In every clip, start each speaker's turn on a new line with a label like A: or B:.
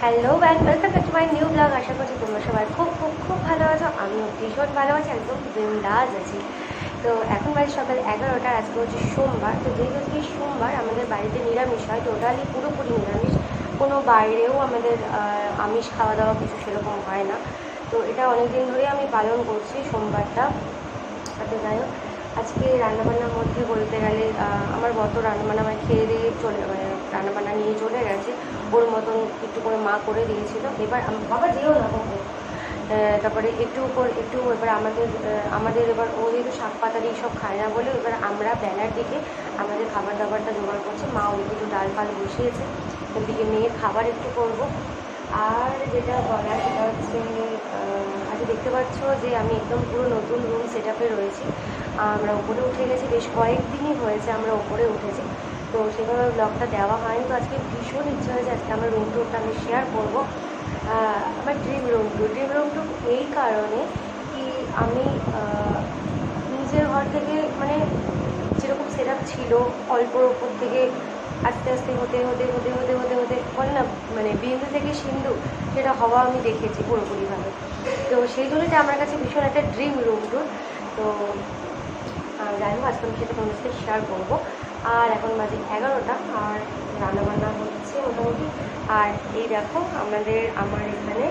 A: Hello and welcome back to my new blog. আশা করছি তোমরা সবাই খুব খুব খুব ভালো আছো। আমিও ভীষণ ভালো আছি, একদম বিন্দাস আছি। তো এখন বাজে সকাল 11টা। আজকে হচ্ছে সোমবার। তো যেহেতু আজকে সোমবার আমাদের বাড়িতে নিরামিষ হয়, টোটালি পুরোপুরি নিরামিষ। কোনো বাইরেও আমাদের আমিষ খাওয়া দাওয়া কিছু সেরকম হয় না। তো এটা অনেক দিন ধরেই আমি পালন করছি সোমবারটা। তো যাই হোক, আজকে রান্নাবান্নার মধ্যে বলতে গেলে আমার বর তো রান্নাবান্না মানে খেয়ে দিয়ে চলে রান্নাবান্না নিয়ে চলে গেছে। ওর মতন একটু করে মা করে দিয়েছিল। এবার বাবা যেও না হোক। তারপরে একটু এবার আমাদের এবার ও যেহেতু শাক পাতারি সব খায় না বলে এবার আমরা বেলার দিকে আমাদের খাবার দাবারটা জোগাড় করছি। মা ওদিকে একটু ডাল ফাল বসিয়েছে, ওদিকে মেয়ের খাবার একটু করব। আর যেটা বলার সেটা হচ্ছে আজকে দেখতে পাচ্ছ যে আমি একদম পুরো নতুন রুম সেট আপে রয়েছি। আমরা ওপরে উঠে গেছি, বেশ কয়েকদিনই হয়েছে আমরা ওপরে উঠেছি। তো সেভাবে ব্লগটা দেওয়া হয়নি। তো আজকে ভীষণ ইচ্ছা হয়েছে আজকে আমার রুম টুরটা আমি শেয়ার করবো। আমার ড্রিম রুম টু এই কারণে কি আমি নিজের ঘর থেকে মানে যেরকম সেট আপ ছিল অল্পর ওপর থেকে আস্তে আস্তে হতে হতে হতে হতে হতে হতে বলে না মানে বিন্দু থেকে সিন্ধু, সেটা হওয়া আমি দেখেছি পুরোপুরিভাবে। তো সেই জন্যই আমার কাছে ভীষণ একটা ড্রিম রুম টুর। তো যাই হোক, আজকে আমি সেটা তোমাদের সাথে শেয়ার করবো। আর এখন বাজে 11টা, আর রান্নাবান্না হচ্ছে মোটামুটি। আর এই দেখো আমার এখানে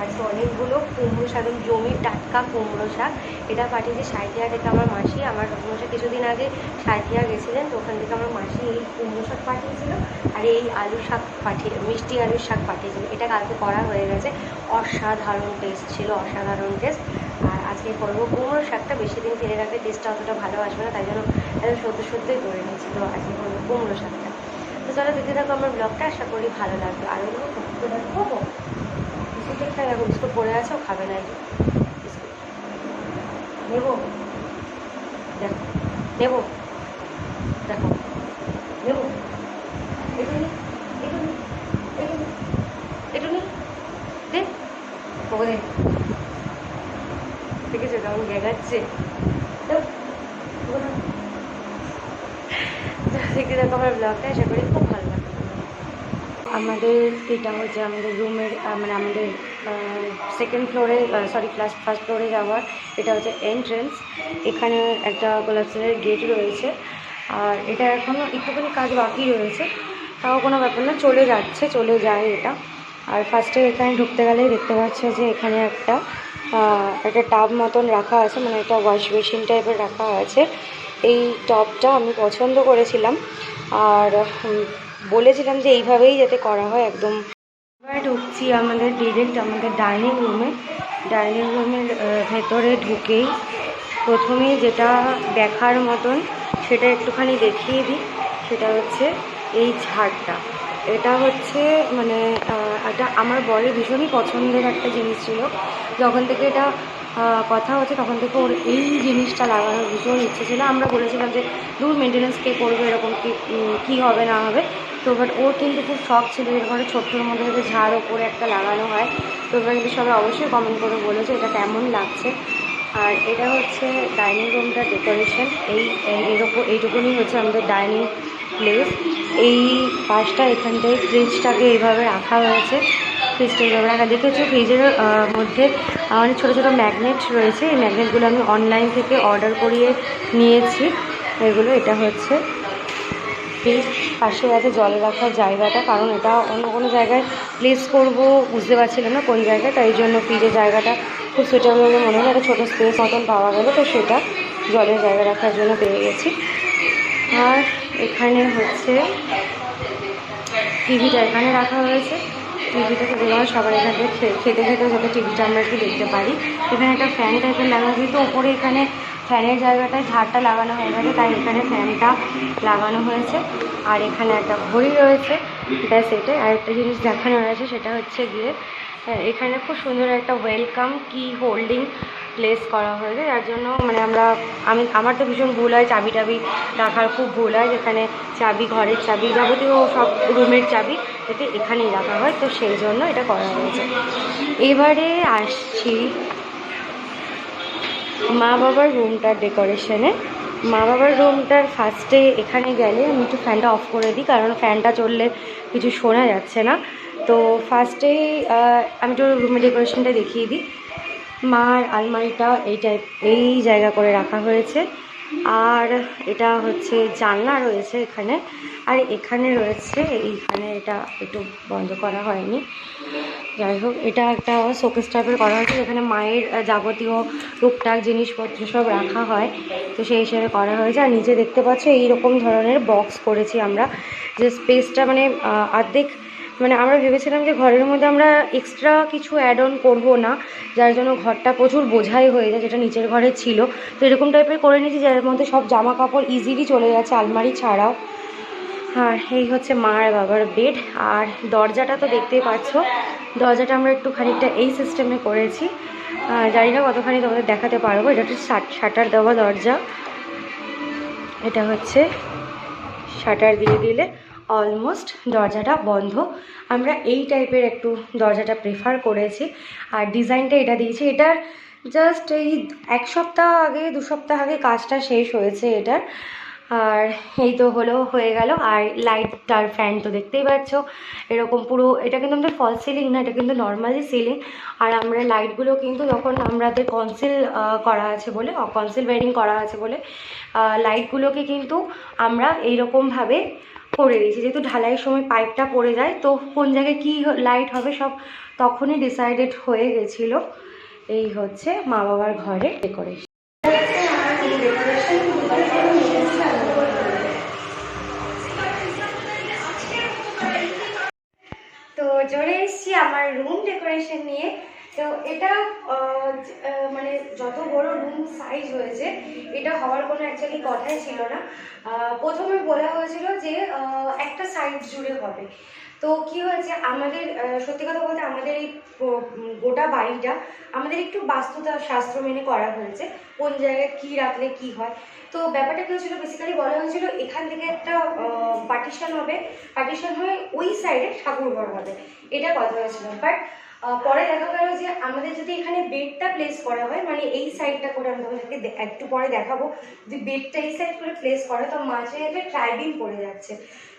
A: আজকে অনেকগুলো কুমড়ো শাক, জমির টাটকা কুমড়ো শাক। এটা পাঠিয়েছে সাঁইথিয়া থেকে আমার মাসি। আমার শ্বশুরমশাই কিছুদিন আগে সাঁইথিয়া গেছিলেন, তো ওখান থেকে আমার মাসি এই কুমড়ো শাক পাঠিয়েছিল। আর এই আলু শাক মিষ্টি আলুর শাক পাঠিয়েছিল। এটা কালকে করা হয়ে গেছে। অসাধারণ টেস্ট ছিল, অসাধারণ টেস্ট। আর আজকে করবো কুমড়ো শাকটা। বেশি দিন ফেলে রাখলে টেস্টটা অতটা ভালো আসবে না, তাই জন্য সত্যি করে নিয়েছি। তো আজকে করবো কুমড়ো শাকটা। তো চলো দেখতে থাকো আমার ব্লগটা, আশা করি ভালো লাগবে। আর ওই দেখো বিস্কুট একটা দেখো, বিস্কুট পড়ে আছে, ও খাবে না। এই বিস্কুট নেবো, দেখো নেবো, দেখো নেবো, একটু নি একটু নি একটু নি একটু নি দে, ওকে দে। দেখেছো কেমন গেগাচ্ছে? দেখতে দেখো আমার ব্লগটা, আশা করি খুব ভালো লাগবে। আমাদের এটা হচ্ছে আমাদের রুমের মানে আমাদের সেকেন্ড ফ্লোরে ফার্স্ট ফ্লোরে যাওয়ার এটা হচ্ছে এন্ট্রেন্স। এখানে একটা কোলাপসের গেট রয়েছে। আর এটা এখনও একটুখানি কাজ বাকি রয়েছে, তাও কোনো ব্যাপার না, চলে যায় এটা। আর ফার্স্টে এখানে ঢুকতে গেলেই দেখতে পাচ্ছ যে এখানে একটা টাব মতন রাখা আছে, মানে একটা ওয়াশ বেসিন টাইপের রাখা আছে। এই টবটা আমি পছন্দ করেছিলাম আর বলেছিলাম যে এইভাবেই যাতে করা হয় একদম। এবার ঢুকছি ডিরেক্ট আমাদের ডাইনিং রুমের ভেতরে ঢুকেই প্রথমেই যেটা দেখার মতন সেটা একটুখানি দেখিয়ে দিই। সেটা হচ্ছে এই ঝাড়টা। এটা হচ্ছে মানে এটা আমার বরের ভীষণই পছন্দের একটা জিনিস ছিল। যখন থেকে এটা কথা হচ্ছে তখন থেকে ওর এই জিনিসটা লাগানোর ভীষণ ইচ্ছে ছিল। আমরা বলেছিলাম যে দূর মেনটেন্যান্স কে করবে, এরকম কী হবে না হবে। তো বাট ওর কিন্তু খুব শখ ছিল এরকম ছোট্টোর মধ্যে যাতে ঝাড় ওপরে একটা লাগানো হয়। তো এবার কিন্তু সবাই অবশ্যই কমেন্ট করে বলেছে এটা কেমন লাগছে। আর এটা হচ্ছে ডাইনিং রুমটার ডেকোরেশন। এইটুকুনি হচ্ছে আমাদের ডাইনিং প্লেস। এই পাশটা এখানটায় ফ্রিজটাকে এইভাবে রাখা হয়েছে। ফ্রিজটা এইভাবে রাখা দেখেছো। ফ্রিজের মধ্যে অনেক ছোটো ছোটো ম্যাগনেট রয়েছে। এই ম্যাগনেটগুলো আমি অনলাইন থেকে অর্ডার করিয়ে নিয়েছি। এটা হচ্ছে ফ্রিজ। পাশে আছে জল রাখার জায়গাটা, কারণ এটা অন্য কোনো জায়গায় প্লেস করব বুঝতে পারছিলাম না কোন জায়গায়, তাই জন্য ফ্রিজের জায়গাটা খুব সুইটেবল বলে মনে হলো। একটা ছোটো স্পেস মতন পাওয়া গেলো, তো সেটা জলের জায়গা রাখার জন্য পেয়ে গেছি। আর এখানে হচ্ছে টিভিটা এখানে রাখা হয়েছে। টিভিটাকে দেখলাম সবার এখান থেকে খেতে খেতে যাতে টিভিটা আমরা একটু দেখতে পারি। এখানে একটা ফ্যান টাইপের লাগানো, যেহেতু ওপরে এখানে ফ্যানের জায়গাটায় ঝাড়টা লাগানো হয়ে গেছে, তাই এখানে ফ্যানটা লাগানো হয়েছে। আর এখানে একটা ঘড়ি রয়েছে, ব্যাস এটাই। আরেকটা জিনিস দেখানো রয়েছে, সেটা হচ্ছে গিয়ে এখানে খুব সুন্দর একটা ওয়েলকাম কি হোল্ডিং প্লেস করা হয়েছে, যার জন্য মানে আমার তো ভীষণ ভুল হয়, চাবি টাবি রাখার খুব ভুল হয়, যেখানে চাবি, ঘরের চাবি, যাবতীয় সব রুমের চাবি যাতে এখানেই রাখা হয়, তো সেই জন্য এটা করা হয়েছে। এবারে আসছি মা বাবার রুমটার ডেকোরেশনে। মা বাবার রুমটার ফার্স্টে এখানে গেলে আমি একটু ফ্যানটা অফ করে দিই, কারণ ফ্যানটা চললে কিছু শোনা যাচ্ছে না। তো ফার্স্টেই আমি তো রুমের ডেকোরেশনটা দেখিয়ে দিই। মার আলমারিটা এই জায়গা করে রাখা হয়েছে, আর এটা হচ্ছে জানলা রয়েছে এখানে, আর এখানে রয়েছে এইখানে, এটা একটু বন্ধ করা হয়নি। যাই হোক, এটা একটা শোকেস টাইপের করা হয়েছে, যেখানে মায়ের যাবতীয় টুকটাক জিনিসপত্র সব রাখা হয়, তো সেই হিসেবে করা হয়েছে। আর নিচে দেখতে পাচ্ছ এইরকম ধরনের বক্স করেছি আমরা, যে স্পেসটা মানে অর্ধেক, মানে আমরা ভেবেছিলাম যে ঘরের মধ্যে আমরা এক্সট্রা কিছু অ্যাড অন করবো না, যার জন্য ঘরটা প্রচুর বোঝাই হয়ে যায়, যেটা নিচের ঘরে ছিল। তো এরকম টাইপের করে নিয়েছি, যার মধ্যে সব জামা কাপড় ইজিলি চলে যাচ্ছে আলমারি ছাড়াও। আর এই হচ্ছে মার বাবার বেড। আর দরজাটা তো দেখতেই পাচ্ছ, দরজাটা আমরা একটু খানিকটা এই সিস্টেমে করেছি, জানি না কতখানি তোমাদের দেখাতে পারবো। এটা হচ্ছে শাটার দেওয়া দরজা, এটা হচ্ছে শাটার দিয়ে দিলে অলমোস্ট দরজাটা বন্ধ। আমরা এই টাইপের একটু দরজাটা প্রেফার করেছি, আর ডিজাইনটা এটা দিয়েছি। এটার জাস্ট এই 1 সপ্তাহ আগে 2 সপ্তাহ আগে কাজটা শেষ হয়েছে এটার। আর এই তো হয়ে গেল। আর লাইট আর ফ্যান তো দেখতেই পাচ্ছ, এরকম পুরো, এটা কিন্তু আমাদের ফল সিলিং না, এটা কিন্তু নর্মালি সিলিং। আর আমরা লাইটগুলো কিন্তু যখন আমাদের কনসিল করা আছে বলে, কনসিল ওয়্যারিং করা আছে বলে লাইটগুলোকে কিন্তু আমরা এইরকমভাবে করে দিয়েছি, যেহেতু ঢালাইয়ের সময় পাইপটা পড়ে যায়, তো কোন জায়গায় কী লাইট হবে সব তখনই ডিসাইডেড হয়ে গেছিলো। এই হচ্ছে মা বাবার ঘরে ডেকোরেশন। তো চলে এসেছি আমার রুম ডেকোরেশন নিয়ে। তো এটা মানে যত বড় রুম সাইজ হয়েছে, এটা হওয়ার কোনো অ্যাকচুয়ালি কথাই ছিল না। প্রথমে বলা হয়েছিল যে একটা সাইড জুড়ে হবে। তো কি হয়েছে, আমাদের সত্যি কথা বলতে আমাদের এই গোটা বাড়িটা আমাদের একটু বাস্তুতা শাস্ত্র মেনে করা হয়েছে, কোন জায়গায় কী রাখলে কি হয়। তো ব্যাপারটা কী হয়েছিল, বেসিক্যালি বলা হয়েছিল এখান থেকে একটা পার্টিশন হবে, পার্টিশন হয়ে ওই সাইডে ঠাকুরঘর হবে, এটা কথা হয়েছিল। বাট পরে দেখা গেল যে আমাদের যদি এখানে বেডটা প্লেস করা হয়, মানে এই সাইডটা করে, আমি তোমাদেরকে একটু পরে দেখাবো, যদি বেডটা এই সাইড করে প্লেস করে তো মাঝে একটা ট্রাইবিং পড়ে যাচ্ছে,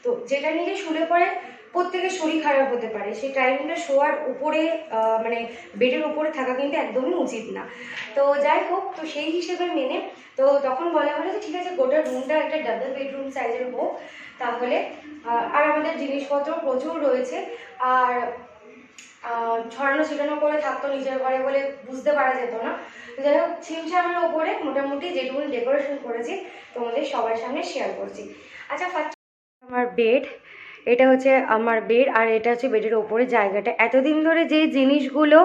A: তো যেটা নিয়ে শুলে পরে প্রত্যেকের শরীর খারাপ হতে পারে। সেই ট্রাইবিংটা শোয়ার উপরে মানে বেডের উপরে থাকা কিন্তু একদমই উচিত না। তো যাই হোক, তো সেই হিসেবে মেনে তো তখন বলা হলো যে ঠিক আছে, গোটা রুমটা একটা ডাবল বেডরুম সাইজের হোক তাহলে। আর আমাদের জিনিসপত্র প্রচুর রয়েছে, আর ছড়ানো ছিটানো করে থাকতো নিজের ঘরে বলে বুঝতে পারা যেত না। যাই হোক, ছিমছামের ওপরে মোটামুটি যেটুকু ডেকোরেশন করেছি তোমাদের সবার সামনে শেয়ার করছি। আচ্ছা, ফার্স্ট আমার বেড, এটা হচ্ছে আমার বেড, আর এটা হচ্ছে বেডের ওপরে জায়গাটা। এতদিন ধরে যেই জিনিসগুলো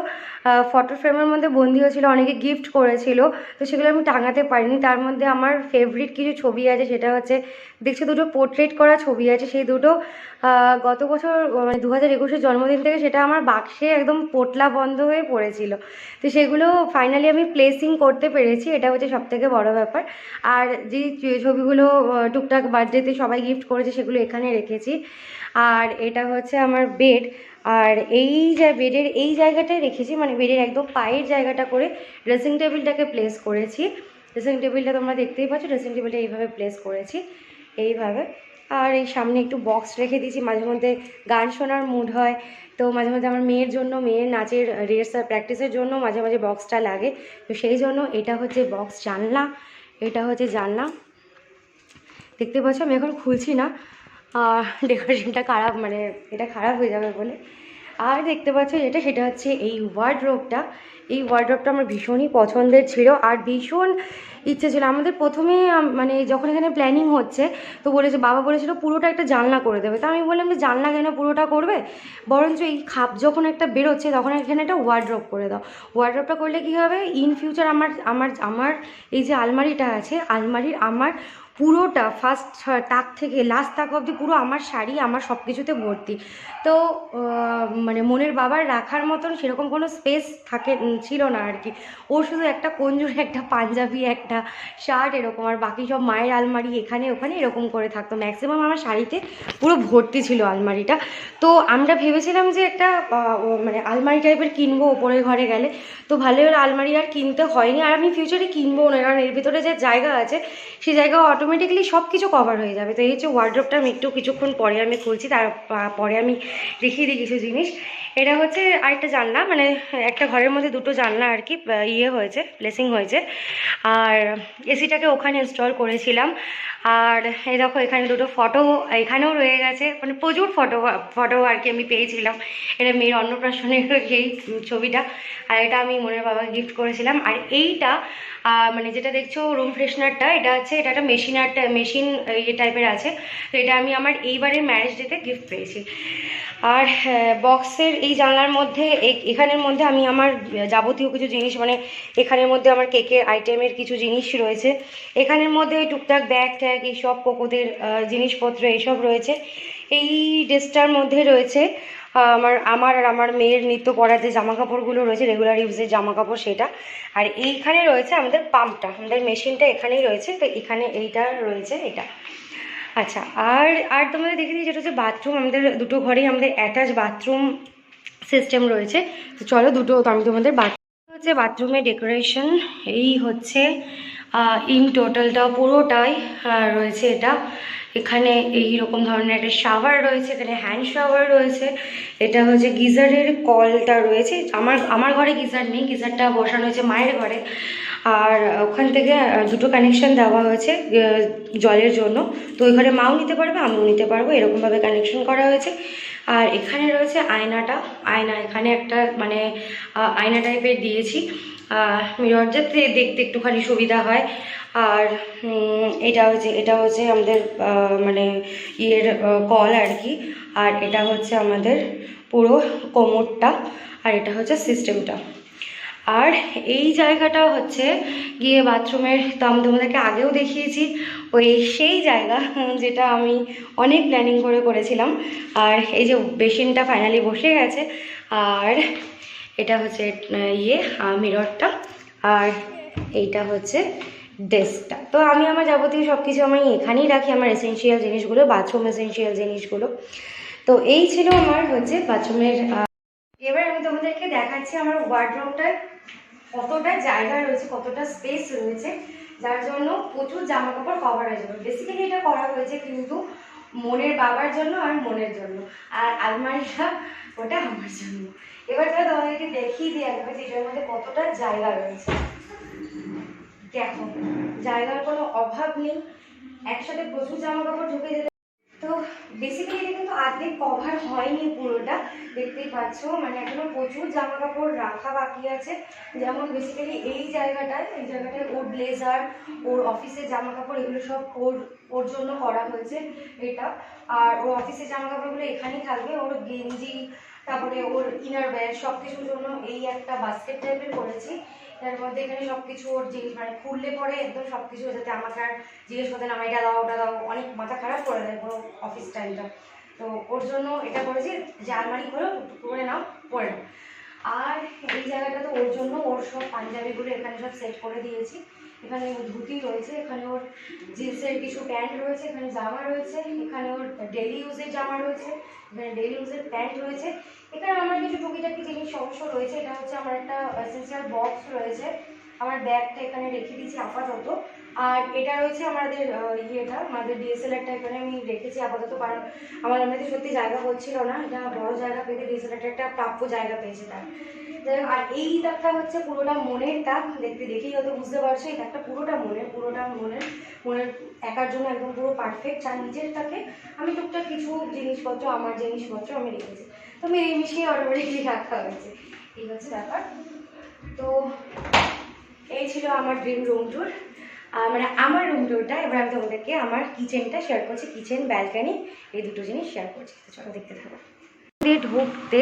A: ফটো ফ্রেমের মধ্যে বন্দি হয়েছিল, অনেকে গিফট করেছিল, তো সেগুলো আমি টাঙাতে পারিনি। তার মধ্যে আমার ফেভারিট কিছু ছবি আছে, সেটা হচ্ছে দেখছি দুটো পোর্ট্রেট করা ছবি আছে, সেই দুটো গত বছর মানে 2021-এর জন্মদিন থেকে সেটা আমার বাক্সে একদম পোটলা বন্ধ হয়ে পড়েছিল। তো সেগুলো ফাইনালি আমি প্লেসিং করতে পেরেছি, এটা হচ্ছে সবথেকে বড় ব্যাপার। আর যে ছবিগুলো টুকটাক বার্থডেতে সবাই গিফট করেছে সেগুলো এখানে রেখেছি। আর এটা হচ্ছে আমার বেড, আর এই যে বেডের এই জায়গাটায় রেখেছি, মানে বেডের একদম পায়ের জায়গাটা করে ড্রেসিং টেবিলটাকে প্লেস করেছি। ড্রেসিং টেবিলটা তোমরা দেখতেই পাচ্ছ, ড্রেসিং টেবিলটা এইভাবে প্লেস করেছি, এইভাবে। আর এই সামনে একটু বক্স রেখে দিয়েছি, মাঝে মধ্যে গান শোনার মুড হয়, তো মাঝে মধ্যে আমার মেয়ের জন্য, মেয়ের নাচের রিহার্সাল প্র্যাকটিসের জন্য মাঝে মাঝে বক্সটা লাগে, তো সেই জন্য এটা হচ্ছে বক্স। জানলা, এটা হচ্ছে জানলা, দেখতে পাচ্ছ। আমি এখন খুলছি না, ডেকোরেশনটা খারাপ, মানে এটা খারাপ হয়ে যাবে বলে। আর দেখতে পাচ্ছ যেটা, সেটা হচ্ছে এই ওয়ার্ডরোবটা। এই ওয়ার্ডরোবটা আমার ভীষণই পছন্দের ছিল, আর ভীষণ ইচ্ছে ছিল আমাদের প্রথমে, মানে যখন এখানে প্ল্যানিং হচ্ছে তো বলেছে, বাবা বলেছিল পুরোটা একটা জানলা করে দেবে। তো আমি বললাম যে জানলা কেন পুরোটা করবে, বরঞ্চ এই খাপ যখন একটা বেরোচ্ছে তখন এখানে একটা ওয়ার্ডরোব করে দাও। ওয়ার্ডরোবটা করলে কী হবে, ইন ফিউচার আমার আমার আমার এই যে আলমারিটা আছে, আলমারির আমার পুরোটা ফার্স্ট তাক থেকে লাস্ট তাক অবধি পুরো আমার শাড়ি, আমার সব কিছুতে ভর্তি। তো মানে মনের বাবার রাখার মতন সেরকম কোনো স্পেস ছিল না আর কি। ওর শুধু একটা কঞ্জুর, একটা পাঞ্জাবি, একটা শার্ট এরকম, আর বাকি সব মায়ের আলমারি এখানে ওখানে এরকম করে থাকতো। ম্যাক্সিমাম আমার শাড়িতে পুরো ভর্তি ছিল আলমারিটা। তো আমরা ভেবেছিলাম যে একটা মানে আলমারি টাইপের কিনবো ওপরের ঘরে গেলে, তো ভালো হলো আলমারি আর কিনতে হয়নি, আর আমি ফিউচারে কিনবো না, কারণ এর ভিতরে যে জায়গা আছে সেই জায়গা অটোমেটিক অটোমেটিক্যালি সব কিছু কভার হয়ে যাবে। তো এই হচ্ছে ওয়ার্ড্রপটা, আমি একটু কিছুক্ষণ পরে আমি খুলছি, তারপরে আমি দেখিয়ে দিই কিছু জিনিস। এটা হচ্ছে আরেকটা জানলা, মানে একটা ঘরের মধ্যে দুটো জানলা আর কি ইয়ে হয়েছে, প্লেসিং হয়েছে। আর এসিটাকে ওখানে ইনস্টল করেছিলাম। আর এই দেখো এখানে দুটো ফটো এখানেও রয়ে গেছে, মানে প্রচুর ফটো আর কি আমি পেয়েছিলাম। এটা মেয়ের অন্নপ্রাশনের এই ছবিটা, আর এটা আমি মনের বাবাকে গিফট করেছিলাম। আর এইটা মানে যেটা দেখছো রুম ফ্রেশনারটা, এটা একটা মেশিন ইয়ে টাইপের আছে। তো এটা আমি আমার এইবারের ম্যারেজ ডেতে গিফট পেয়েছি। আর বক্সের এই জানলার মধ্যে এখানের মধ্যে আমি আমার যাবতীয় কিছু জিনিস, মানে এখানের মধ্যে আমার কেকের আইটেমের কিছু জিনিস রয়েছে। এখানের মধ্যে টুকটাক ব্যাগ ট্যাগ এইসব কোকোদের জিনিসপত্র এইসব রয়েছে। এই ড্রেসটার মধ্যে রয়েছে আমার মেয়ের নিত্য পরার যে জামা কাপড়গুলো রয়েছে, রেগুলার ইউজের জামা কাপড়, সেটা। আর এইখানে রয়েছে আমাদের পাম্পটা, আমাদের মেশিনটা এখানেই রয়েছে। তো এখানে এইটা রয়েছে, এটা। আচ্ছা, আর তোমাদের দেখে দিই, যেটা হচ্ছে বাথরুম। আমাদের দুটো ঘরেই আমাদের অ্যাটাচ বাথরুম সিস্টেম রয়েছে। তো চলো আমি তোমাদের হচ্ছে বাথরুমের ডেকোরেশন। এই হচ্ছে ইন টোটালটা পুরোটাই রয়েছে এটা। এখানে এই রকম ধরনের একটা শাওয়ার রয়েছে, এখানে হ্যান্ড শাওয়ার রয়েছে। এটা হচ্ছে গিজারের কলটা রয়েছে। আমার ঘরে গিজার নেই, গিজারটা বসানো হয়েছে মায়ের ঘরে। আর ওখান থেকে দুটো কানেকশন দেওয়া হয়েছে জলের জন্য। তো ওই ঘরে মাও নিতে পারবে, আমিও নিতে পারবো, এরকমভাবে কানেকশন করা হয়েছে। আর এখানে রয়েছে আয়না, এখানে একটা মানে আয়না টাইপের দিয়েছি, মিরর, যাতে দেখতে একটুখানি সুবিধা হয়। আর এটা হচ্ছে আমাদের মানে ইয়ের কল আর কি। আর এটা হচ্ছে আমাদের পুরো কোমরটা, আর এটা হচ্ছে সিস্টেমটা। আর এই জায়গাটা হচ্ছে গিয়ে বাথরুমের, তো আমি তোমাদেরকে আগেও দেখিয়েছি, সেই জায়গা যেটা আমি অনেক প্ল্যানিং করেছিলাম। আর এই যে বেসিনটা ফাইনালি বসে গেছে। আর এটা হচ্ছে মিররটা। আর এইটা হচ্ছে ডেস্কটা। তো আমি আমার যাবতীয় সব কিছু আমি এখানেই রাখি, আমার এসেনশিয়াল জিনিসগুলো, বাথরুম এসেনশিয়াল জিনিসগুলো। তো এই ছিল আমার হচ্ছে বাথরুমের। এবার আমি তোমাদেরকে দেখাচ্ছি আমার ওয়ার্ডরোবটায় কতটা জায়গা রয়েছে, কতটা স্পেস রয়েছে, যার জন্য প্রচুর জামা কাপড় কভার হয়ে যাবে। বেসিক্যালি এটা করা হয়েছে কিন্তু মনের বাবার জন্য আর মনের জন্য, আর আলমারিটা ওটা আমার জন্য। এবার তোমাদেরকে দেখিয়ে দিয়ে একবার যে এটার মধ্যে কতটা জায়গা রয়েছে। দেখো, জায়গার কোনো অভাব নেই, একসাথে প্রচুর জামা কাপড় ঢুকে যেতে। তো বেসিক্যালি এটা কিন্তু আর্ধেক কভার হয়নি পুরোটা, দেখতেই পাচ্ছ, মানে এখনো প্রচুর জামা কাপড় রাখা বাকি আছে। যেমন বেসিক্যালি এই জায়গাটায় ওর ব্লেজার, ওর অফিসের জামা কাপড়, এগুলো সব ওর জন্য করা হয়েছে এটা। আর ওর অফিসের জামা কাপড়গুলো এখানেই থাকবে। ওর গেঞ্জি, তারপরে ওর ইনার ওয়্যার, সব কিছুর জন্য এই একটা বাস্কেট টাইপের করেছি। তার মধ্যে এখানে সবকিছু ওর জিনিস, মানে খুললে পরে একদম সবকিছু, যাতে আমাকে আর জিজ্ঞেস করতে না এটা দাও ওটা দাও, অনেক মাথা খারাপ করে দেয় পুরো অফিস টাইমটা। তো ওর জন্য এটা করেছি যে আলমারি খোলো, করে নাও, পরে নাও। আর এই জায়গাটা তো ওর জন্য, ওর সব পাঞ্জাবিগুলো এখানে সব সেট করে দিয়েছি। এখানে ওর ধুতি রয়েছে, এখানে ওর জিন্সের কিছু প্যান্ট রয়েছে, এখানে জামা রয়েছে, এখানে ওর ডেলি ইউজের জামা রয়েছে, এখানে ডেলি ইউজের প্যান্ট রয়েছে। এখানে আমার কিছু টুকিটাকি জিনিস অবশ্য রয়েছে। এটা হচ্ছে আমার একটা এসেন্সিয়াল বক্স রয়েছে, আমার ব্যাগটা এখানে রেখে দিয়েছি আপাতত। আর এটা রয়েছে আমাদের আমাদের ডিএসএলআরটা এখানে আমি রেখেছি আপাতত, কারণ আমার এমনিতে সত্যি জায়গা হচ্ছিল না। এটা বড় জায়গা পেতে ডিএসএলআরটা একটা প্রাপ্য জায়গা পেয়েছে তার। আর এই দাগটা হচ্ছে পুরোটা মনের দাগ, দেখেই হয়তো বুঝতে পারছো। এই দাগটা পুরোটা মনের একার জন্য একদম পুরো পারফেক্ট। আর নিজেরটাকে আমি টুকটাক কিছু জিনিসপত্র, আমার জিনিসপত্র আমি রেখেছি, তো মিশিয়ে অটোমেটিকলি রাখা হয়েছে। এই হচ্ছে ব্যাপার। তো এই ছিল আমার ড্রিম রুম ট্যুর, মানে আমার রুম ট্যুরটা। এবার আমি তোমাদেরকে আমার কিচেনটা শেয়ার করছি, কিচেন ব্যালকানি, এই দুটো জিনিস শেয়ার করছি। তো চলো দেখতে থাকো। ঢুকতে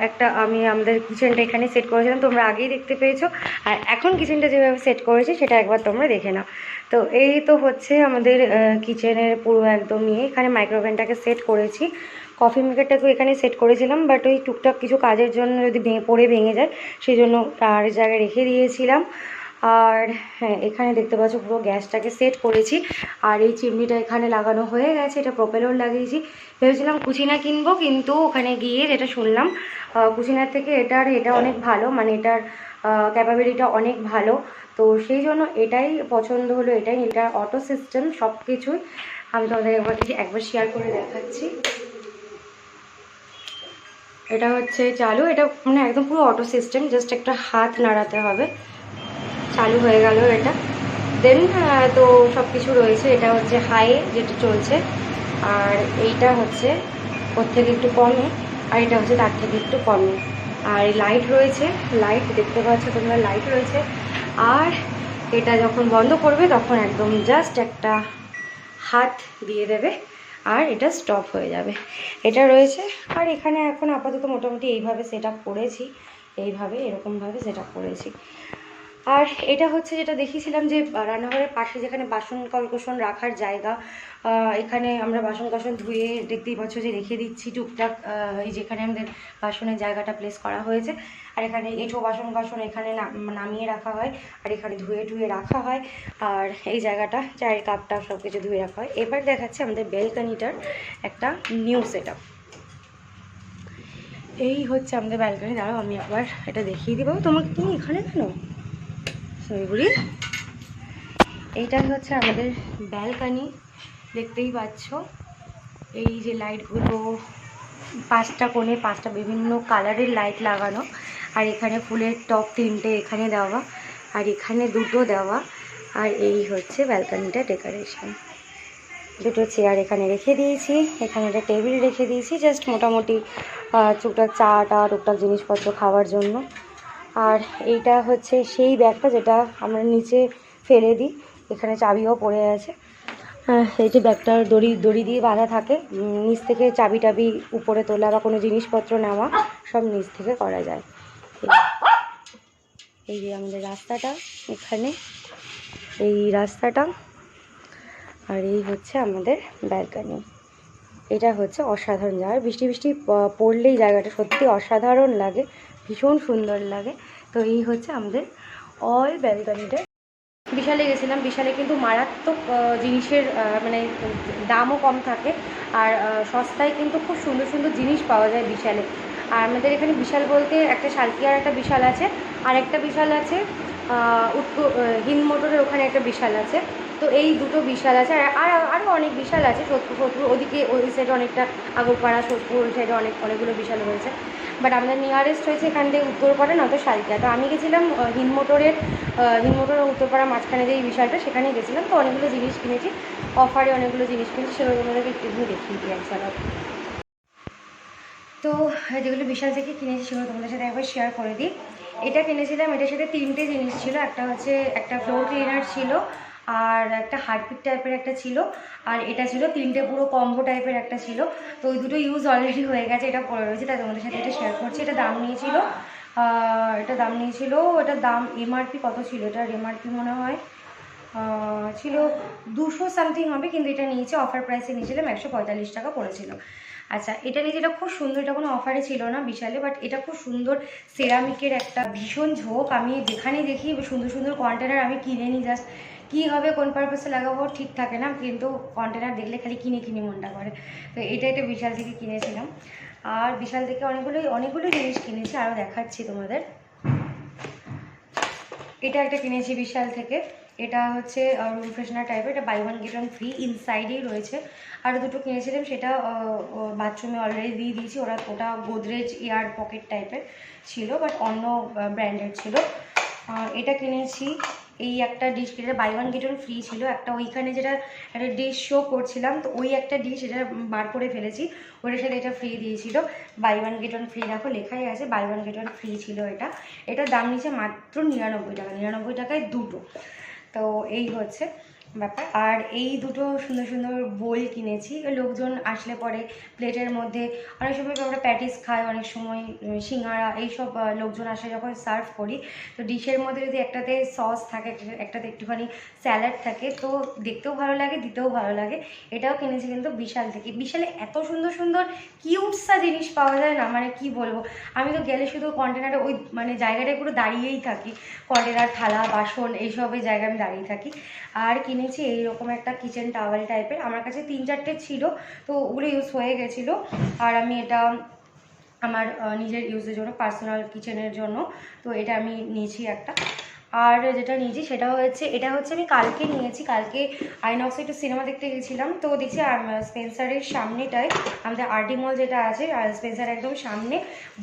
A: একটা আমি আমাদের কিচেনটা এখানে সেট করেছিলাম, তোমরা আগেই দেখতে পেয়েছো। আর এখন কিচেনটা যেভাবে সেট করেছি সেটা একবার তোমরা দেখে নাও। তো এই তো হচ্ছে আমাদের কিচেনের পুরো একদম নিয়ে এখানে মাইক্রোওভেনটাকে সেট করেছি, কফি মেকারটাকেও এখানে সেট করেছিলাম, বাট ওই টুকটাক কিছু কাজের জন্য যদি ভেঙে যায় সেই জন্য আর জায়গায় রেখে দিয়েছিলাম। আর হ্যাঁ, এখানে দেখতে পাচ্ছ পুরো গ্যাসটাকে সেট করেছি। আর এই চিমনিটা এখানে লাগানো হয়ে গেছে, এটা প্রোপেলার লাগিয়েছি। ভেবেছিলাম কুচিনা কিনবো, কিন্তু ওখানে গিয়ে যেটা শুনলাম কুচিনার থেকে এটা অনেক ভালো, মানে এটার ক্যাপাবিলিটিটা অনেক ভালো। তো তো সেই জন্য এটাই পছন্দ হলো, এটা অটো সিস্টেম সব কিছুই। আমি তোমাদের একবার শেয়ার করে দেখাচ্ছি। এটা হচ্ছে চালু, এটা মানে একদম পুরো অটো সিস্টেম, জাস্ট একটা হাত নাড়াতে হবে, চালু হয়ে গেল এটা। দেন তো সব কিছু রয়েছে। এটা হচ্ছে হাই যেটা চলছে, আর এইটা হচ্ছে ওর থেকে একটু কমে, আর এটা হচ্ছে তার থেকে একটু কমে। আর লাইট রয়েছে, লাইট দেখতে পাচ্ছ তোমরা, লাইট রয়েছে। আর এটা যখন বন্ধ করবে তখন একদম জাস্ট একটা হাত দিয়ে দেবে আর এটা স্টপ হয়ে যাবে, এটা রয়েছে। আর এখানে এখন আপাতত মোটামুটি এইভাবে সেট আপ করেছি, এইভাবে এরকমভাবে সেট আপ করেছি। আর এটা হচ্ছে যেটা দেখিয়েছিলাম যে রান্নাঘরের পাশে যেখানে বাসন কলকোসন রাখার জায়গা, এখানে আমরা বাসন কাসন ধুয়ে দেখতেই পাচ্ছ যে রেখে দিচ্ছি টুকটাক, এই যেখানে আমাদের বাসনের জায়গাটা প্লেস করা হয়েছে। আর এখানে এঁঠো বাসন কাসন এখানে নামিয়ে রাখা হয়, আর এখানে ধুয়ে ধুয়ে রাখা হয়। আর এই জায়গাটা চায়ের কাপটা সব কিছু ধুয়ে রাখা হয়। এবার দেখাচ্ছে আমাদের ব্যালকনিটার একটা নিউ সেট আপ। এই হচ্ছে আমাদের ব্যালকনি। দাঁড়াও আমি একবার এটা দেখিয়ে দিব তোমাকে। তুমি এখানে কেন সরিগুড়ি? এইটা হচ্ছে আমাদের ব্যালকনি, দেখতেই পাচ্ছ। এই যে লাইটগুলো 5টা কোণে 5টা বিভিন্ন কালারের লাইট লাগানো, আর এখানে ফুলের টপ 3টে এখানে দেওয়া, আর এখানে 2টো দেওয়া। আর এই হচ্ছে ব্যালকনিটা ডেকোরেশন। 2টো চেয়ার এখানে রেখে দিয়েছি, এখানে একটা টেবিল রেখে দিয়েছি, জাস্ট মোটামুটি টুকটাক চাটা টুকটাক জিনিসপত্র খাওয়ার জন্য। আর এইটা হচ্ছে সেই ব্যাগটা যেটা আমরা নিচে ফেলে দিই, এখানে চাবিও পড়ে আছে। এই যে ব্যাগটার দড়ি দিয়ে বাঁধা থাকে, নিচ থেকে চাবি টাবি উপরে তোলা বা কোনো জিনিসপত্র নেওয়া সব নিচ থেকে করা যায়। এই যে আমাদের রাস্তাটা, এখানে এই রাস্তাটা, আর এই হচ্ছে আমাদের ব্যালকনি। এটা হচ্ছে অসাধারণ জায়গা, বৃষ্টি পড়লেই জায়গাটা সত্যি অসাধারণ লাগে, ভীষণ সুন্দর লাগে। তো এই হচ্ছে আমাদের অল ব্যালকনিটা। বিশালে গেছিলাম, বিশালে কিন্তু মারাত্মক জিনিসের মানে দামও কম থাকে, আর সস্তায় কিন্তু খুব সুন্দর সুন্দর জিনিস পাওয়া যায় বিশালে। আর আমাদের এখানে বিশাল বলতে একটা শালকিয়ার একটা বিশাল আছে, আর একটা বিশাল আছে উত্তর হিন্দ মোটরের ওখানে একটা বিশাল আছে। তো এই 2টো বিশাল আছে, আর আরও অনেক বিশাল আছে। সোদপুর ওদিকে ওই সাইডে অনেকটা, আগরপাড়া সোদপুর ওই সাইডে অনেকগুলো বিশাল রয়েছে। বাট আমাদের নিয়ারেস্ট হয়েছে এখান থেকে উত্তরপাড়া, নয়তো শালকিয়া। তো আমি গেছিলাম হিন্দ মোটর উত্তরপাড়া মাঝখানে যে এই বিশালটা, সেখানেই গেছিলাম। তো অনেকগুলো জিনিস কিনেছি, অফারে অনেকগুলো জিনিস কিনেছি, সেগুলো তোমাদেরকে একটু দেখিয়ে দিই এক ঝলক। তো যেগুলো বিশাল থেকে কিনেছি সেগুলো তোমাদের সাথে একবার শেয়ার করে দিই। এটা কিনেছিলাম, এটার সাথে 3টে জিনিস ছিল। একটা হচ্ছে একটা ফ্লোর ক্লিনার ছিল, আর একটা হারপিক টাইপের একটা ছিল, আর এটা ছিল 3টে পুরো কম্বো টাইপের একটা ছিল। তো ওই 2টো ইউজ অলরেডি হয়ে গেছে, এটা পড়ে রয়েছে, তাই তোমাদের সাথে এটা শেয়ার করছি। এটা দাম নিয়েছিল এটার দাম এমআরপি কত ছিল, এটার এমআরপি মনে হয় ছিল 200 সামথিং হবে, কিন্তু এটা নিয়েছে অফার প্রাইসে নিয়েছিলাম 145 টাকা পড়েছিল। আচ্ছা, এটা নিয়েছে, এটা খুব সুন্দর, এটা কোনো অফারে ছিল না বিশালে, বাট এটা খুব সুন্দর সেরামিকের একটা ভীষণ ঝোঁক। আমি যেখানেই দেখি সুন্দর সুন্দর কন্টেনার আমি কিনে নিই, জাস্ট কী হবে কোন পারপাসে লাগাবো ঠিক থাকে না, কিন্তু কন্টেনার দেখলে খালি কিনে মনটা করে। তো এটা বিশাল থেকে কিনেছিলাম। আর বিশাল থেকে অনেকগুলো জিনিস কিনেছি, আরও দেখাচ্ছি তোমাদের। এটা একটা কিনেছি বিশাল থেকে, এটা হচ্ছে রুম ফ্রেশনার টাইপের, এটা বাই 1 গেট 1 ফ্রি ইনসাইডেই রয়েছে। আরও 2টো কিনেছিলাম, সেটা বাথরুমে অলরেডি দিয়ে দিয়েছি। ওটা গোদরেজ এয়ার পকেট টাইপের ছিল, বাট অন্য ব্র্যান্ডের ছিল। এটা কিনেছি, এই একটা ডিশ, এটা বাই 1 গেট 1 ফ্রি ছিল। একটা ওইখানে যেটা একটা ডিশ শো করছিলাম, তো ওই একটা ডিশ এটা বার করে ফেলেছি, ওটার সাথে এটা ফ্রি দিয়েছিল। বাই 1 গেট 1 ফ্রি, দেখো লেখাই আছে বাই 1 গেট 1 ফ্রি ছিল এটা। এটার দাম নিচ্ছে মাত্র 99 টাকা, 99 টাকায় 2টো। তো এই হচ্ছে ব্যাপার। আর এই 2টো সুন্দর সুন্দর বোল কিনেছি, লোকজন আসলে পরে প্লেটের মধ্যে, অনেক সময় আমরা প্যাটিস খাই, অনেক সময় সিঙ্গারা, এইসব লোকজন আসে যখন সার্ভ করি, তো ডিশের মধ্যে যদি একটাতে সস থাকে, একটাতে একটুখানি স্যালাড থাকে, তো দেখতেও ভালো লাগে, দিতেও ভালো লাগে। এটাও কিনেছি কিন্তু বিশাল থেকে। বিশালে এত সুন্দর সুন্দর কিউটসা জিনিস পাওয়া যায় না, মানে কি বলবো। আমি তো গেলে শুধু কন্টেনারে ওই মানে জায়গাটায় পুরো দাঁড়িয়েই থাকি, কন্টেনার, থালা, বাসন এইসবের জায়গায় আমি দাঁড়িয়ে থাকি। আর কিনেছি এইরকম একটা কিচেন টাওয়েল টাইপের, আমার কাছে 3-4টে ছিল, তো ওগুলো ইউজ হয়ে গেছিলো। আর আমি এটা আমার নিজের ইউজের জন্য, পার্সোনাল কিচেনের জন্য, তো এটা আমি নিয়েছি একটা। আর যেটা নিয়েছি সেটা হচ্ছে, এটা হচ্ছে আমি কালকে নিয়েছি, কালকে আইনক্সে একটু সিনেমা দেখতে গেছিলাম, তো দেখছি স্পেন্সারের সামনেটায় আমাদের আরডি মল যেটা আছে, আর স্পেন্সার একদম সামনে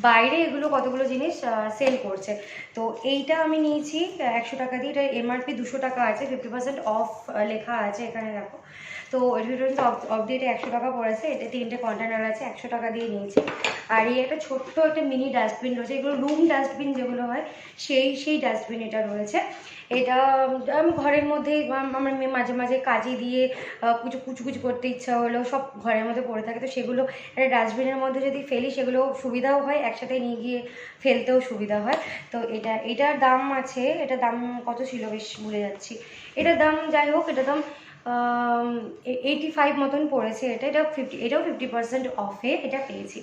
A: বাইরে এগুলো কতগুলো জিনিস সেল করছে। তো এইটা আমি নিয়েছি 100 টাকা দিয়ে, এটা এমআরপি 200 টাকা আছে, 50% অফ লেখা আছে এখানে দেখো। তো এর ভিতরে কিন্তু অফ দিয়ে এটা 100 টাকা পড়েছে, এটা 3টে কন্টেনার আছে, 100 টাকা দিয়ে নিয়েছি। আর এই একটা ছোট্ট একটা মিনি ডাস্টবিন রয়েছে, এগুলো রুম ডাস্টবিন যেগুলো হয় সেই ডাস্টবিন এটা রয়েছে। এটা আমি ঘরের মধ্যে আমার মেয়ে মাঝে মাঝে কাজে দিয়ে কিছু কুচকুচি করতে ইচ্ছা হলেও সব ঘরের মধ্যে পড়ে থাকে, তো সেগুলো একটা ডাস্টবিনের মধ্যে যদি ফেলি সেগুলো সুবিধাও হয়, একসাথে নিয়ে গিয়ে ফেলতেও সুবিধা হয়। তো এটার দাম আছে, এটার দাম কত ছিল বেশ ভুলে যাচ্ছি, এটার দাম যাই হোক, এটার দাম 85 মতন পড়েছে। এটাও 50% অফে এটা পেয়েছি।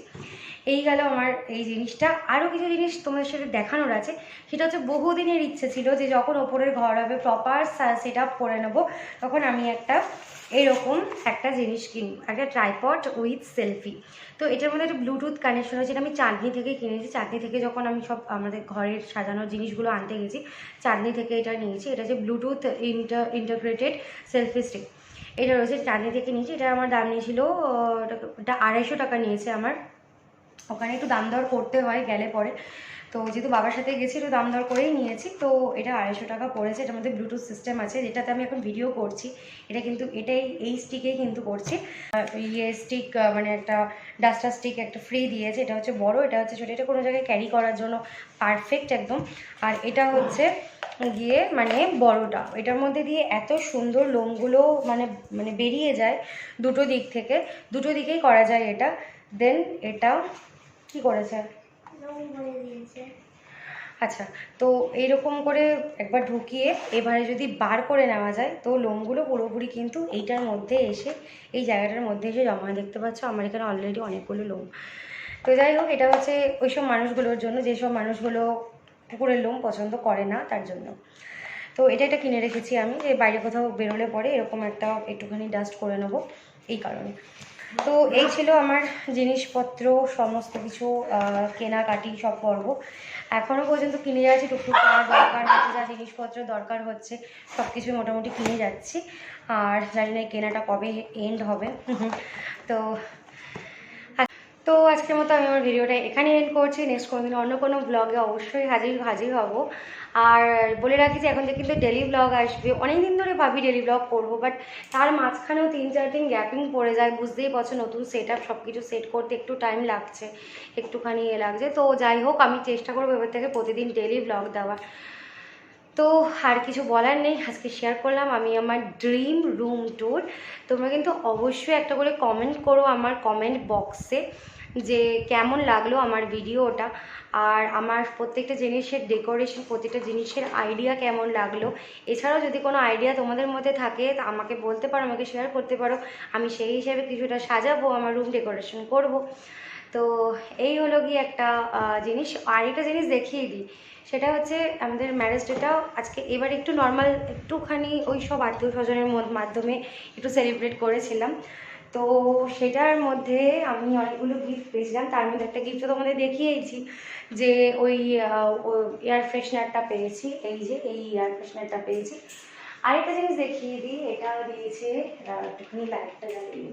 A: এই গেল আমার এই জিনিসটা। আরও কিছু জিনিস তোমাদের সাথে দেখানোর আছে, সেটা হচ্ছে বহুদিনের ইচ্ছে ছিল যে যখন ওপরের ঘর হবে প্রপার সেট আপ করে নেবো, তখন আমি এরকম একটা জিনিস কিনবো, একটা ট্রাইপড উইথ সেলফি। তো এটার মধ্যে একটা ব্লুটুথ কানেকশন আছে, যেটা আমি চাঁদনি থেকে কিনেছি। চাঁদনি থেকে যখন আমি সব আমাদের ঘরের সাজানোর জিনিসগুলো আনতে গেছি, চাঁদনি থেকে এটা নিয়েছি। এটা যে ব্লুটুথ ইন্টাগ্রেটেড সেলফি স্টিক, এটা রয়েছে চাঁদনি থেকে নিয়েছি। এটা আমার দাম নিয়েছিল, এটা 250 টাকা নিয়েছে আমার। ওখানে একটু দাম দর করতে হয় গেলে পরে, তো যেহেতু বাবার সাথে গেছি একটু দাম দর করেই নিয়েছি। তো এটা 250 টাকা পড়েছে। এটার মধ্যে ব্লুটুথ সিস্টেম আছে, যেটাতে আমি এখন ভিডিও করছি। এটা কিন্তু এই স্টিকেই কিন্তু করছি। স্টিক মানে একটা ডাস্টার স্টিক একটা ফ্রি দিয়েছে, এটা হচ্ছে বড়, এটা হচ্ছে ছোটো, এটা কোনো জায়গায় ক্যারি করার জন্য পারফেক্ট একদম। আর এটা হচ্ছে গিয়ে মানে বড়টা, এটার মধ্যে দিয়ে এত সুন্দর লোমগুলো মানে বেরিয়ে যায় দুটো দিক থেকে, দুটো দিকেই করা যায় এটা। দেন এটা কি করেছে, আচ্ছা, তো এইরকম করে একবার ঢুকিয়ে এবারে যদি বার করে নেওয়া যায়, তো লোমগুলো পুরোপুরি কিন্তু এইটার মধ্যে এসে, এই জায়গাটার মধ্যে এসে জমা। দেখতে পাচ্ছ আমার এখানে অলরেডি অনেকগুলো লোম। তো যাই হোক, এটা হচ্ছে ওইসব মানুষগুলোর জন্য যেসব মানুষগুলো কুকুরের লোম পছন্দ করে না, তার জন্য। তো এটা কিনে রেখেছি আমি, যে বাইরে কোথাও বেরোলে পরে এরকম একটা একটুখানি ডাস্ট করে নেবো, এই কারণে। তো এই ছিল আমার জিনিসপত্র, সমস্ত কিছু কেনাকাটি সব পর্ব। এখনও পর্যন্ত কিনে যাচ্ছি, টুকটুক যা দরকার হচ্ছে, যা জিনিসপত্র দরকার হচ্ছে সব কিছু মোটামুটি কিনে যাচ্ছি। আর জানি না কেনাটা কবে এন্ড হবে। তো আজকের মতো আমি আমার ভিডিওটা এখানে এন্ড করছি। নেক্সট কোনোদিন অন্য কোনো ব্লগে অবশ্যই হাজির হব। আর বলে রাখি যে এখন যে কিন্তু ডেলি ব্লগ আসবে, অনেক দিন ধরে ভাবি ডেলি ব্লগ করবো, বাট তার মাঝখানেও 3-4 দিন গ্যাপিং পড়ে যায়, বুঝতেই পারছো, নতুন সেট আপ সব কিছু সেট করতে একটু টাইম লাগছে, একটুখানি লাগছে। তো যাই হোক, আমি চেষ্টা করবো এবার থেকে প্রতিদিন ডেলি ব্লগ দেওয়ার। তো আর কিছু বলার নেই, আজকে শেয়ার করলাম আমি আমার ড্রিম রুম ট্যুর। তোমরা কিন্তু অবশ্যই একটা করে কমেন্ট করো আমার কমেন্ট বক্সে যে কেমন লাগলো আমার ভিডিওটা, আর আমার প্রত্যেকটা জিনিসের ডেকোরেশন, প্রত্যেকটা জিনিসের আইডিয়া কেমন লাগলো। এছাড়াও যদি কোনো আইডিয়া তোমাদের মধ্যে থাকে তা আমাকে বলতে পারো, আমাকে শেয়ার করতে পারো, আমি সেই হিসাবে কিছুটা সাজাবো, আমার রুম ডেকোরেশন করব। তো এই হলো গিয়ে একটা জিনিস। আর একটা জিনিস দেখিয়ে দিই, সেটা হচ্ছে আমাদের ম্যারেজ ডেটাও আজকে এবার একটু নর্মাল, একটুখানি ওই সব আত্মীয় স্বজনের মাধ্যমে একটু সেলিব্রেট করেছিলাম। তো সেটার মধ্যে আমি অনেকগুলো গিফট পেয়েছিলাম, তার মধ্যে একটা গিফট তো তোমাদের দেখিয়েছি, যে ওই এয়ার ফ্রেশনারটা পেয়েছি, এই যে এই এয়ার ফ্রেশনারটা পেয়েছি। আরেকটা জিনিস দেখিয়ে দিই, এটা দিয়েছে একটুখানি লাইটটা জ্বালিয়ে।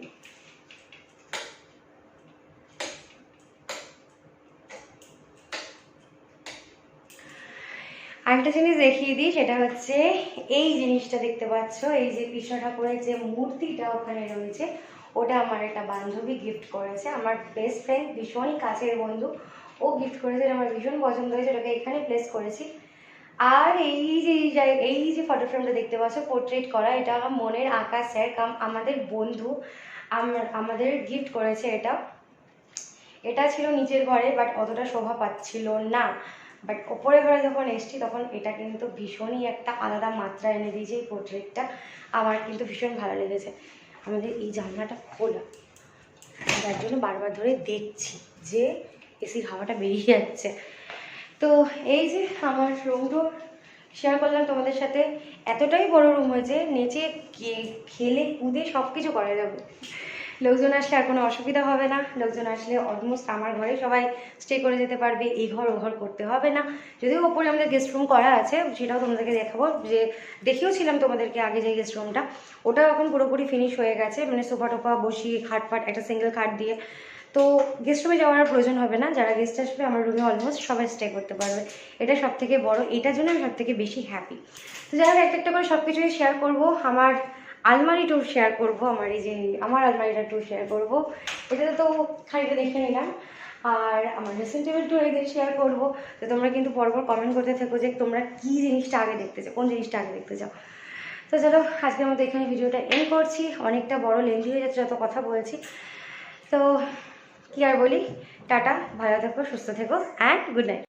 A: আরেকটা জিনিস দেখিয়ে দিই, সেটা হচ্ছে এই জিনিসটা দেখতে পাচ্ছ, এই যে কৃষ্ণ ঠাকুরের যে মূর্তিটা ওখানে রয়েছে, ওটা আমার একটা বান্ধবী গিফট করেছে, আমার বেস্ট ফ্রেন্ড, ভীষণই কাছের বন্ধু, ও গিফট করেছে, আমার ভীষণ পছন্দ হয়েছে, ওটাকে এখানে প্লেস করেছি। আর এই যে ফটো ফ্রেমটা দেখতে পাচ্ছ পোর্ট্রেট করা, এটা আমার মনের আঁকা স্যার আমাদের বন্ধু আমাদের গিফট করেছে। এটা ছিল নিচের ঘরে, বাট অতটা শোভা পাচ্ছিল না, বাট ওপরে ঘরে যখন এসছি তখন এটা কিন্তু ভীষণই একটা আলাদা মাত্রা এনে দিয়েছে। এই পোর্ট্রেটটা আমার কিন্তু ভীষণ ভালো লেগেছে। আমাদের এই জানলাটা খোলা, যার জন্য বারবার ধরে দেখছি যে এসির হাওয়াটা বেরিয়ে যাচ্ছে। তো এই যে আমার রুমটা শেয়ার করলাম তোমাদের সাথে। এতটাই বড় রুম হয়েছে, নেচে খেলে কুদে সব কিছু করা যাবে। লোকজন আসলে আর কোনো অসুবিধা হবে না। লোকজন আসলে অলমোস্ট আমার ঘরে সবাই স্টে করে যেতে পারবে, এই ঘর ও ঘর করতে হবে না। যদিও ওপরে আমাদের গেস্ট রুম করা আছে, সেটাও তোমাদেরকে দেখাবো, যে দেখিয়েওছিলাম তোমাদেরকে আগে যে গেস্ট রুমটা, ওটাও এখন পুরোপুরি ফিনিশ হয়ে গেছে, মানে সোফা টোফা বসিয়ে খাট ফাট একটা সিঙ্গেল খাট দিয়ে। তো গেস্ট রুমে যাওয়ার প্রয়োজন হবে না, যারা গেস্ট আসবে আমার রুমে অলমোস্ট সবাই স্টে করতে পারবে। এটা সব থেকে বড়, এটার জন্য আমি সব থেকে বেশি হ্যাপি। তো যাই হোক, একটা একটা করে সব কিছুই শেয়ার করবো। আমার আলমারি ট্যুর শেয়ার করবো, আমার এই যে আমার আলমারিটা ট্যুর শেয়ার করবো, এটাতে তো খানিকটা দেখে নিলাম। আর আমার ড্রেসিং টেবিল ট্যুর একদিন শেয়ার করবো। তো তোমরা কিন্তু পরপর কমেন্ট করতে থাকো যে তোমরা কী জিনিসটা আগে দেখতে চাও, কোন জিনিসটা আগে দেখতে চাও। তো চলো, আজকের মতো এখানে ভিডিওটা এন্ড করছি। অনেকটা বড় লেন্থি হয়ে যাচ্ছে যত কথা বলছি। তো কি আর বলি, টাটা, ভালো থেকো, সুস্থ থেকো, অ্যান্ড গুড নাইট।